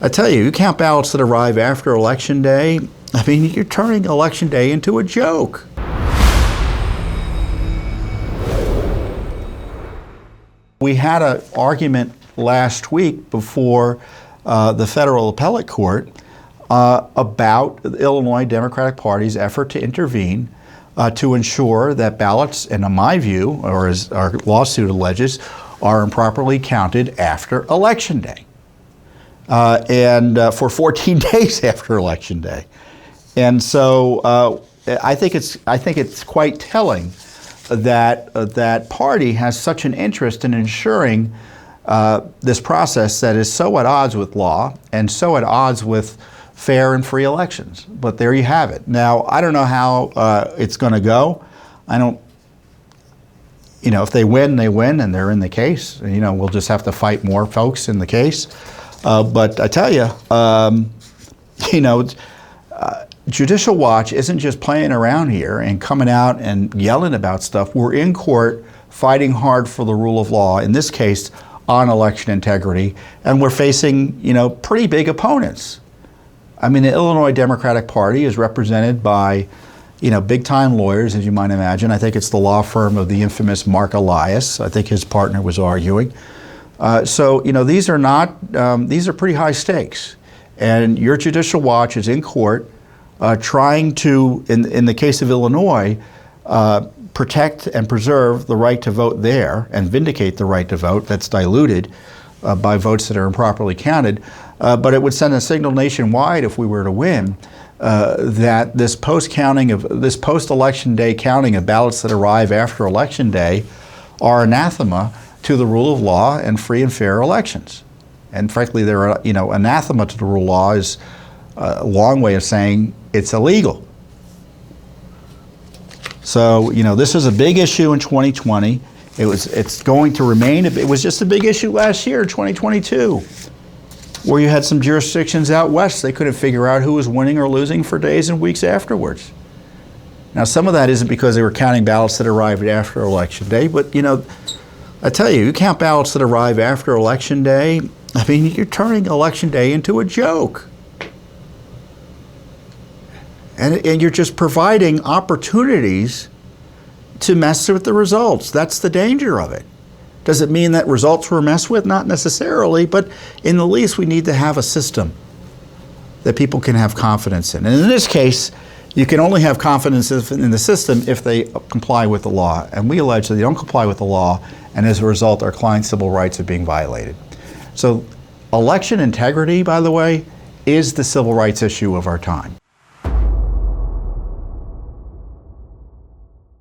I tell you, you count ballots that arrive after Election Day. I mean, you're turning Election Day into a joke. We had an argument last week before the federal appellate court about the Illinois Democratic Party's effort to intervene to ensure that ballots, in my view, or as our lawsuit alleges, are improperly counted after Election Day. For 14 days after Election Day. And so I think it's quite telling that that party has such an interest in ensuring this process that is so at odds with law and so at odds with fair and free elections. But there you have it. Now, I don't know how it's going to go. I don't, if they win, they win, and they're in the case. We'll just have to fight more folks in the case. But I tell you, Judicial Watch isn't just playing around here and coming out and yelling about stuff. We're in court fighting hard for the rule of law, in this case, on election integrity, and we're facing, pretty big opponents. I mean, the Illinois Democratic Party is represented by, big-time lawyers, as you might imagine. I think it's the law firm of the infamous Mark Elias. I think his partner was arguing. So these are pretty high stakes, and your Judicial Watch is in court trying to, in the case of Illinois, protect and preserve the right to vote there and vindicate the right to vote that's diluted by votes that are improperly counted. But it would send a signal nationwide if we were to win that this post-election day counting of ballots that arrive after Election Day are anathema to the rule of law and free and fair elections. And frankly, they're, anathema to the rule of law is a long way of saying it's illegal. So, this is a big issue in 2020. It's going to remain. It was just a big issue last year, 2022, where you had some jurisdictions out west. They couldn't figure out who was winning or losing for days and weeks afterwards. Now, some of that isn't because they were counting ballots that arrived after Election Day, but, I tell you, you count ballots that arrive after Election Day. I mean, you're turning Election Day into a joke. And you're just providing opportunities to mess with the results. That's the danger of it. Does it mean that results were messed with? Not necessarily, but in the least, we need to have a system that people can have confidence in. And in this case, you can only have confidence in the system if they comply with the law. And we allege that they don't comply with the law, and as a result, our clients' civil rights are being violated. So election integrity, by the way, is the civil rights issue of our time.